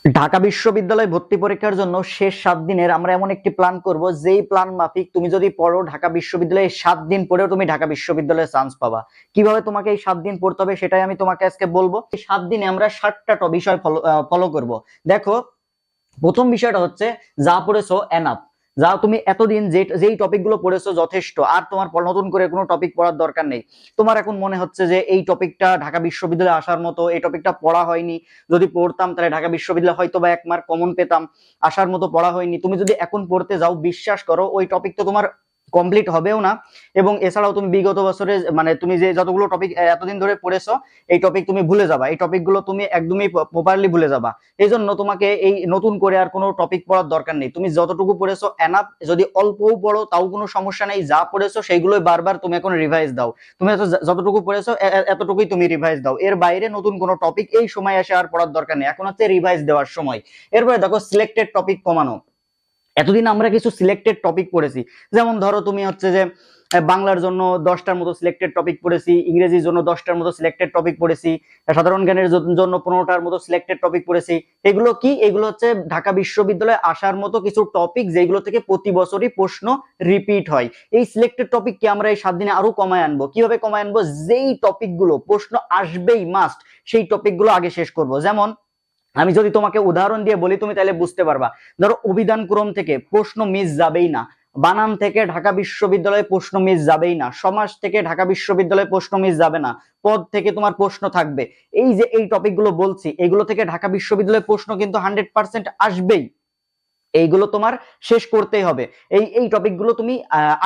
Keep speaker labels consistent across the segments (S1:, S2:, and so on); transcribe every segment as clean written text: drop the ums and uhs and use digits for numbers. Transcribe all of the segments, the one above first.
S1: ঢাকা বিশ্ববিদ্যালয় ভর্তি পরীক্ষার জন্য শেষ 7 দিনের আমরা এমন একটি প্ল্যান করব, যেই প্ল্যান মাফিক তুমি যদি পড়ো ঢাকা বিশ্ববিদ্যালয়ে 7 দিন পরেও তুমি ঢাকা বিশ্ববিদ্যালয়ে চান্স পাবা। কিভাবে তোমাকে এই 7 দিন পড়তে হবে সেটাই আমি তোমাকে আজকে বলবো। এই 7 দিনে আমরা 7টা বিষয় ফলো করব। দেখো, প্রথম বিষয়টা হচ্ছে যা পড়েছো এনাফ। যা তুমি এতদিন যেই টপিকগুলো পড়েছো যথেষ্ট, আর তোমার নতুন করে কোনো টপিক পড়ার দরকার নেই। তোমার এখন মনে হচ্ছে যে এই টপিকটা ঢাকা বিশ্ববিদ্যালয়ে আসার মতো, এই টপিকটা পড়া হয়নি, যদি পড়তাম তাহলে ঢাকা বিশ্ববিদ্যালয়ে হয়তো বা 1 মার্ক কমন পেতাম, আসার মতো পড়া হয়নি। তুমি যদি এখন পড়তে যাও, বিশ্বাস করো ওই টপিক তো তোমার কমপ্লিট হবেও না। এবং এছাড়াও তুমি বিগত বছরে মানে তুমি যে যতগুলো টপিক এতদিন ধরে পড়েছো, এই টপিক তুমি ভুলে যাবা, এই টপিকগুলো তুমি একদমই প্রপারলি ভুলে যাবা। এই জন্য তোমাকে এই নতুন করে আর কোনো টপিক পড়ার দরকার নেই। তুমি যতটুকু পড়েছো এনাফ, যদি অল্পও পড়ো তাও কোনো সমস্যা নেই। যা পড়েছো সেইগুলোই বারবার তুমি এখন রিভাইজ দাও। তুমি যতটুকু পড়েছো এতটুকুই তুমি রিভাইজ দাও। এর বাইরে নতুন কোনো টপিক এই সময় এসে আর পড়ার দরকার নেই, এখন হচ্ছে রিভাইজ দেওয়ার সময়। এরপরে দেখো, সিলেক্টেড টপিক কমানো। এতদিন আমরা কিছু সিলেক্টেড টপিক পড়েছি, যেমন ধরো তুমি হচ্ছে যে বাংলার জন্য 10টার মতো সিলেক্টেড টপিক পড়েছি, ইংরেজির জন্য 10টার মতো সিলেক্টেড টপিক পড়েছি, সাধারণ জ্ঞানের জন্য 15টার মতো সিলেক্টেড টপিক পড়েছি। এগুলো কি? এগুলো হচ্ছে ঢাকা বিশ্ববিদ্যালয়ে আসার মতো কিছু টপিক, যেগুলো থেকে প্রতি বছরই প্রশ্ন রিপিট হয়। এই সিলেক্টেড টপিককে আমরা এই 7 দিনে আরো কমায় আনবো। কিভাবে কমায় আনবো? যেই টপিকগুলো প্রশ্ন আসবেই মাস্ট, সেই টপিকগুলো আগে শেষ করব। যেমন আমি যদি তোমাকে উদাহরণ দিয়ে বলি, তুমি তাহলে বুঝতে পারবা। ধরো, অভিধান ক্রম থেকে প্রশ্ন মিস যাবেই না, বানান থেকে ঢাকা বিশ্ববিদ্যালয়ে প্রশ্ন মিস যাবেই না, সমাজ থেকে ঢাকা বিশ্ববিদ্যালয়ে প্রশ্ন মিস যাবে না, পদ থেকে তোমার প্রশ্ন থাকবে। এই যে এই টপিকগুলো বলছি, এগুলো থেকে ঢাকা বিশ্ববিদ্যালয়ে প্রশ্ন কিন্তু 100% আসবেই। এইগুলো তোমার শেষ করতেই হবে। এই টপিকগুলো তুমি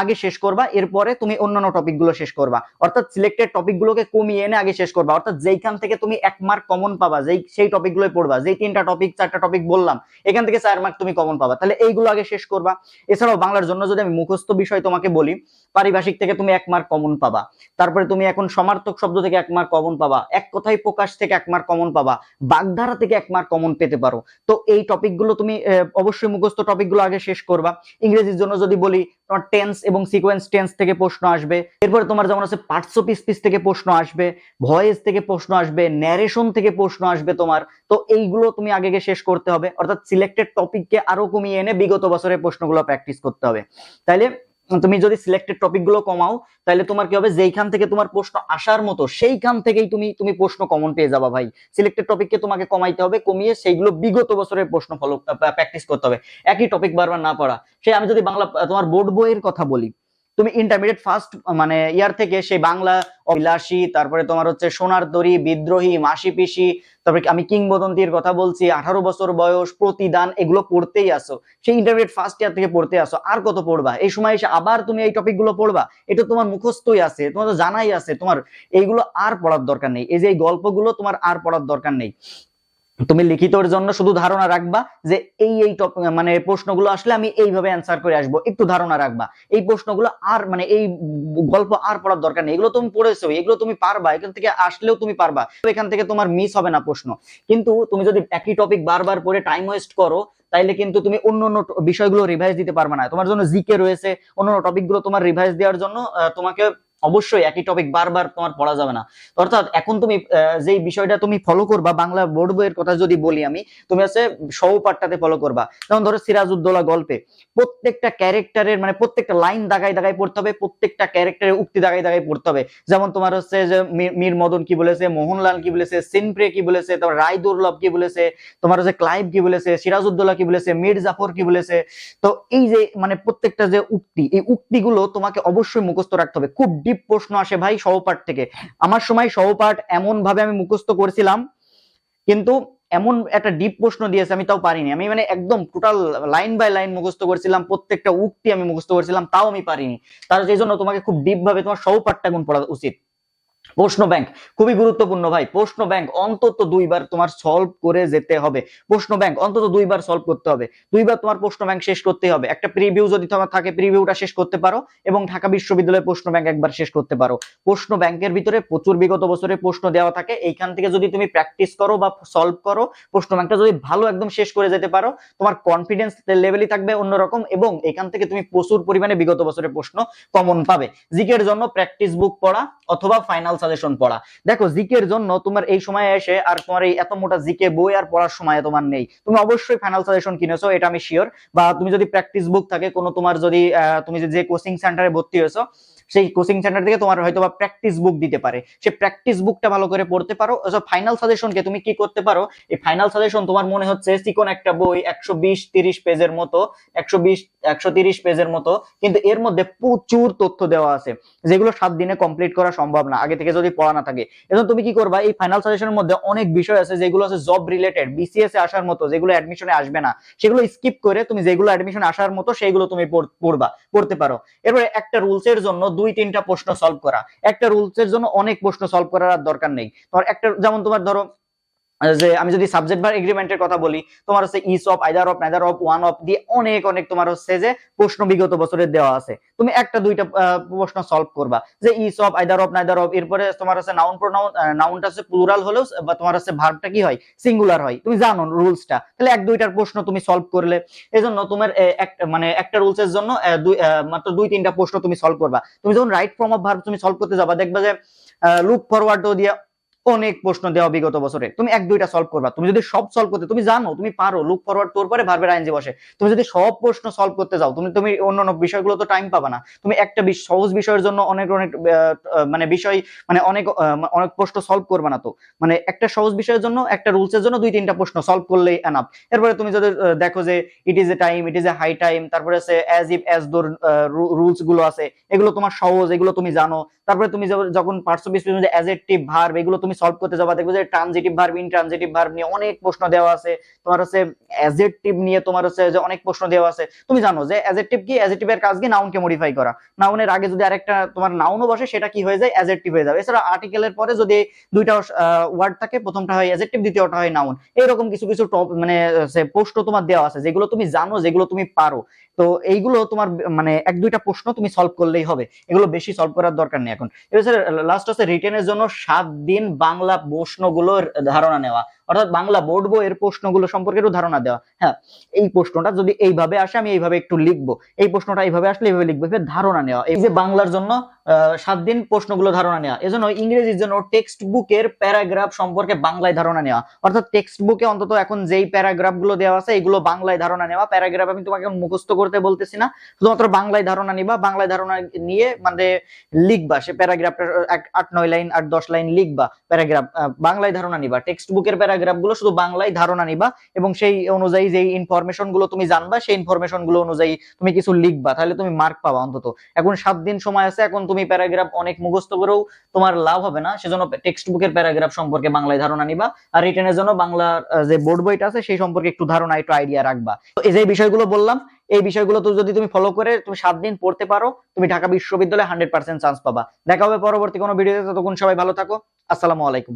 S1: আগে শেষ করবা, এরপরে তুমি অন্যান্য টপিকগুলো শেষ করবা। অর্থাৎ সিলেক্টেড টপিকগুলোকে কমিয়ে এনে আগে শেষ করবা। অর্থাৎ যেইখান থেকে তুমি 1 মার্ক কমন পাবা, সেই টপিকগুলোই পড়বা। যেই 3টা টপিক 4টা টপিক বললাম, এখান থেকে 4 মার্ক তুমি কমন পাবা, তাহলে এইগুলো আগে শেষ করবা। এছাড়াও বাংলার জন্য যদি আমি মুখস্থ বিষয় তোমাকে বলি, পারিভাষিক থেকে তুমি 1 মার্ক কমন পাবা। তারপরে তুমি এখন সমার্থক শব্দ থেকে 1 মার্ক কমন পাবা, এক কথায় প্রকাশ থেকে 1 মার্ক কমন পাবা, বাগধারা থেকে 1 মার্ক কমন পেতে পারো। তো এই টপিকগুলো তুমি অবশ্যই মুখস্থ টপিকগুলো আগে শেষ করবা। ইংরেজির জন্য যদি বলি, তোমার টেন্স এবং সিকোয়েন্স টেন্স থেকে প্রশ্ন আসবে। এরপরে তোমার যেমন আছে পার্টস অফ স্পিচ থেকে প্রশ্ন আসবে, ভয়েস থেকে প্রশ্ন আসবে, ন্যারেশন থেকে প্রশ্ন আসবে তোমার। তো এইগুলো তুমি আগে শেষ করতে হবে। অর্থাৎ সিলেক্টেড টপিককে আরো কমিয়ে এনে বিগত বছরের প্রশ্নগুলো প্র্যাকটিস করতে হবে। তাইলে তুমি যদি সিলেক্টেড টপিক গুলো কমাও, তাহলে তোমার কি হবে? যেইখান থেকে তোমার প্রশ্ন আসার মতো, সেইখান থেকেই তুমি প্রশ্ন কমন পেয়ে যাবা ভাই। সিলেক্টেড টপিককে তোমাকে কমাইতে হবে, কমিয়ে সেইগুলো বিগত বছরের প্রশ্ন ফলো প্র্যাকটিস করতে হবে। একই টপিক বারবার না পড়া। সেই আমি যদি বাংলা তোমার বোর্ড বইয়ের কথা বলি, তুমি ইন্টারমিডিয়েট ফার্স্ট মানে ইয়ার থেকে সেই বাংলা অভিলাষী, তারপরে তোমার হচ্ছে সোনার তরী, বিদ্রোহী, মাসি পিসি, তারপরে আমি কিংবদন্তির কথা বলছি, 18 বছর বয়স, প্রতিদান, এগুলো পড়তেই আসো। সেই ইন্টারমিডিয়েট ফার্স্ট ইয়ার থেকে পড়তে আসো। আর কত পড়বা? এই সময় এসে আবার তুমি এই টপিক গুলো পড়বা? এটা তোমার মুখস্থই আছে, তোমার তো জানাই আছে, তোমার এইগুলো আর পড়ার দরকার নেই। এই যে এই গল্পগুলো তোমার আর পড়ার দরকার নেই। তুমি লিখিতর জন্য শুধু ধারণা রাখবা যে এই মানে প্রশ্নগুলো আসলে আমি এইভাবে অ্যান্সার করে আসবো, একটু ধারণা রাখবা। এই প্রশ্নগুলো আর মানে এই গল্প আর পড়ার দরকার নেই, এগুলো তুমি পড়েছো, এগুলো তুমি পারবা, এখান থেকে আসলেও তুমি পারবা, এখান থেকে তোমার মিস হবে না প্রশ্ন। কিন্তু তুমি যদি একই টপিক বারবার পড়ে টাইম ওয়েস্ট করো, তাইলে কিন্তু তুমি অন্য অন্য বিষয়গুলো রিভাইজ দিতে পারবে না। তোমার জন্য জিকে রয়েছে, অন্যান্য টপিকগুলো তোমার রিভাইজ দেওয়ার জন্য তোমাকে অবশ্যই একই টপিক বারবার তোমার পড়া যাবে না। অর্থাৎ এখন তুমি যেই বিষয়টা তুমি ফলো করবা, বাংলা বোর্ড বইয়ের কথা যদি বলি আমি, তুমি আছে সহপাঠটাতে ফলো করবা। যেমন ধরো সিরাজউদ্দৌলা গল্পে প্রত্যেকটা ক্যারেক্টারের মানে প্রত্যেকটা লাইন দাগায় দাগায় পড়তে হবে, প্রত্যেকটা ক্যারেক্টারের উক্তি দাগায় দাগায় পড়তে হবে। যেমন তোমার হচ্ছে যে মীর মদন কি বলেছে, মোহনলাল কি বলেছে, সিনপ্রে কি বলেছে, তারপর রায় দুর্লভ কি বলেছে, তোমার হচ্ছে ক্লাইভ কি বলেছে, সিরাজউদ্দৌলা কি বলেছে, মীর জাফর কি বলেছে। তো এই যে মানে প্রত্যেকটা যে উক্তি, এই উক্তিগুলো তোমাকে অবশ্যই মুখস্থ রাখতে হবে। খুব ডিপ প্রশ্ন আসে ভাই সহপাঠ থেকে। আমার সময় সহপাঠ এমন ভাবে আমি মুখস্থ করেছিলাম, কিন্তু এমন একটা ডিপ প্রশ্ন দিয়েছে আমি তাও পারিনি। আমি মানে একদম টোটাল লাইন বাই লাইন মুখস্থ করেছিলাম, প্রত্যেকটা উক্তি আমি মুখস্থ করেছিলাম, তাও আমি পারিনি। তার এই জন্য তোমাকে খুব ডিপ ভাবে তোমার সহপাঠটা গুণ পড়া উচিত। প্রশ্ন ব্যাংক খুবই গুরুত্বপূর্ণ ভাই। প্রশ্ন ব্যাংক অন্তত 2বার তোমার সলভ করে যেতে হবে। প্রশ্ন ব্যাংক অন্তত 2বার সলভ করতে হবে, 2বার তোমার প্রশ্ন ব্যাংক শেষ করতে হবে। একটা প্রিভিউ যদি তোমার থাকে, প্রিভিউটা শেষ করতে পারো, এবং ঢাকা বিশ্ববিদ্যালয়ের প্রশ্ন ব্যাংক একবার শেষ করতে পারো। প্রশ্ন ব্যাংকের ভিতরে প্রচুর বিগত বছরের প্রশ্ন দেওয়া থাকে, এইখান থেকে যদি তুমি প্র্যাকটিস করো বা সলভ করো, প্রশ্ন ব্যাংকটা যদি ভালো একদম শেষ করে যেতে পারো, তোমার কনফিডেন্স লেভেলই থাকবে অন্যরকম, এবং এখান থেকে তুমি প্রচুর পরিমাণে বিগত বছরের প্রশ্ন কমন পাবে। জিকের জন্য প্র্যাকটিস বুক পড়া অথবা ফাইনাল সাজেশন পড়া। দেখো জিকের জন্য তোমার এই সময় এসে আর তোমার এই এত মোটা জিকে বই আর পড়ার সময় তোমার নেই, তুমি অবশ্যই ফাইনাল সাজেশন কিনেছো এটা আমি শিওর। বা তুমি যদি প্র্যাকটিস বুক থাকে কোনো তোমার, যদি তুমি যে কোচিং সেন্টারে ভর্তি হয়েছো সেই কোচিং সেন্টার থেকে তোমার হয়তো বা প্র্যাকটিস বুক দিতে পারে, সেই প্র্যাকটিস বুকটা ভালো করে পড়তে পারো। ফাইনাল সাজেশনকে তুমি কি করতে পারো, এই ফাইনাল সাজেশন তোমার মনে হচ্ছে চিকন একটা বই 120-30 পেজের মতো, 120-130 পেজের মতো, কিন্তু এর মধ্যে প্রচুর তথ্য দেওয়া আছে যেগুলো 7 দিনে কমপ্লিট করা সম্ভব না আগে থেকে যদি পড়া না থাকে। এখন তুমি কি করবা, এই ফাইনাল সাজেশনের মধ্যে অনেক বিষয় আছে যেগুলো আছে জব রিলেটেড, বিসিএস এ আসার মতো, যেগুলো অ্যাডমিশনে আসবে না সেগুলো স্কিপ করে তুমি যেগুলো অ্যাডমিশনে আসার মতো সেইগুলো তুমি পড়তে পারো। এরপরে একটা রুলস এর জন্য 2-3টা প্রশ্ন সলভ করা, একটা রুলস এর জন্য অনেক প্রশ্ন সলভ করার আর দরকার নেই। তোমার একটা, যেমন তোমার ধরো যে আমি যদি সাবজেক্ট ভার এগ্রিমেন্টের কথা বলি, তোমার হচ্ছে each of, either of, neither of, one of দিয়ে অনেক অনেক তোমার হচ্ছে যে প্রশ্ন বিগত বছরের দেওয়া আছে, তুমি একটা দুইটা প্রশ্ন সলভ করবা যে each of, either of, neither of. এরপরে তোমার হচ্ছে নাউন প্রোনাউন, নাউনটা হচ্ছে প্লুরাল হলেও বা তোমার হচ্ছে ভার্বটা কি হয়, সিঙ্গুলার হয়, তুমি জানো রুলসটা, তাহলে এক দুইটার প্রশ্ন তুমি সলভ করলে। এজন্য তোমার মানে একটা রুলস এর জন্য মাত্র 2-3টা প্রশ্ন তুমি সলভ করবা। তুমি যখন রাইট ফর্ম অফ ভার্ব তুমি সলভ করতে যাবা, দেখবা যে লুক ফরওয়ার্ডও দিয়ে অনেক প্রশ্ন দেওয়া বিগত বছরে, তুমি এক দুইটা সলভ করবা। তুমি যদি সব সলভ করতে, তুমি জানো তুমি পারো, লুক ফরওয়ার্ড তোর পরে ভার্বের আইএনজি বসে, তুমি যদি সব প্রশ্ন সলভ করতে যাও তুমি অন্যান্য বিষয়গুলো তো টাইম পাবা না। তুমি একটা সহজ বিষয়ের জন্য অনেক অনেক মানে বিষয়, মানে অনেক অনেক প্রশ্ন সলভ করবে না। তো মানে একটা সহজ বিষয়ের জন্য, একটা রুলস এর জন্য 2-3টা প্রশ্ন সলভ করলেই এনাফ। এরপরে তুমি যদি দেখো যে it is a time, it is a high time, তারপরে আছে অ্যাজ ইফ, অ্যাজ দোর রুলস গুলো আছে, এগুলো তোমার সহজ, এগুলো তুমি জানো। তারপরে তুমি যখন পার্টস অফ স্পিচ যে অ্যাডজেক্টিভ ভার্ব, এগুলো তুমি সলভ করতে যাবা, দেখবে যে ট্রানজিটিভ ভার্ব, ইনট্রানজিটিভ ভার্ব নিয়ে অনেক প্রশ্ন দেওয়া আছে। তোমার হচ্ছে অ্যাডজেক্টিভ নিয়ে তোমার হচ্ছে যে অনেক প্রশ্ন দেওয়া আছে। তুমি জানো যে অ্যাডজেক্টিভ কি, অ্যাডজেক্টিভের কাজ কি, নাউনকে মডিফাই করা। নাউনের আগে যদি আরেকটা তোমার নাউনও বসে সেটা কি হয়ে যায়, অ্যাডজেক্টিভ হয়ে যাবে। এছাড়া আর্টিকেলের পরে যদি দুইটা ওয়ার্ড থাকে, প্রথমটা হয় অ্যাডজেক্টিভ, দ্বিতীয়টা হয় নাউন। এরকম কিছু কিছু মানে প্রশ্ন তোমার দেওয়া আছে যেগুলো তুমি জানো, যেগুলো তুমি পারো। তো এইগুলো তোমার মানে 1-2টা প্রশ্ন তুমি সলভ করলেই হবে, এগুলো বেশি সলভ করার দরকার নেই। এখন লাস্ট হচ্ছে রিটেনের জন্য 7 দিন বাংলা প্রশ্নগুলোর ধারণা নেওয়া, অর্থাৎ বাংলা বোর্ড বইয়ের প্রশ্নগুলো সম্পর্কে একটু ধারণা দেওয়া। হ্যাঁ, এই প্রশ্নটা যদি এইভাবে আসে আমি এইভাবে একটু লিখবো, এই প্রশ্নটা এইভাবে আসলে এইভাবে লিখবো, ধারণা নেওয়া। এই যে বাংলার জন্য 7 দিন প্রশ্নগুলো ধারণা নেওয়া, এজন্য ইংরেজির জন্য টেক্সট বুকের প্যারাগ্রাফ সম্পর্কে বাংলায় ধারণা নেওয়া, অর্থাৎ টেক্সট বুকে অন্তত এখন যেই প্যারাগ্রাফ গুলো দেওয়া আছে এগুলো বাংলায় ধারণা নেওয়া। প্যারাগ্রাফ আমি তোমাকে মুখস্থ করতে বলতেছি না, শুধুমাত্র বাংলায় ধারণা নিবা, বাংলায় ধারণা নিয়ে মানে লিখবা সে প্যারাগ্রাফটা 8-9 লাইন 8-10 লাইন লিখবা প্যারাগ্রাফ, বাংলায় ধারণা নিবা। টেক্সট বুকের প্যারাগ্রাফ গুলো শুধু বাংলায় ধারণা নিবা এবং সেই অনুযায়ী যেই ইনফরমেশন গুলো তুমি জানবা সেই ইনফরমেশন গুলো অনুযায়ী তুমি কিছু লিখবা, তাহলে তুমি মার্ক পাবা অন্তত। এখন 7 দিন সময় আছে, এখন তুমি প্যারাগ্রাফ অনেক মুখস্থ করেও তোমার লাভ হবে না, সেজন্য টেক্সট বুকের প্যারাগ্রাফ সম্পর্কে বাংলায় ধারণা নিবা। আর রিটেনের জন্য বাংলার যে বোর্ড বইটা আছে সেই সম্পর্কে একটু ধারণা, একটু আইডিয়া রাখবা। তো এই যে বিষয়গুলো বললাম, এই বিষয়গুলো তো যদি তুমি ফলো করে তুমি 7 দিন পড়তে পারো, তুমি ঢাকা বিশ্ববিদ্যালয়ে 100% চান্স পাবা। দেখা হবে পরবর্তী কোনো ভিডিওতে, ততক্ষণ সবাই ভালো থাকো। আসসালামু আলাইকুম।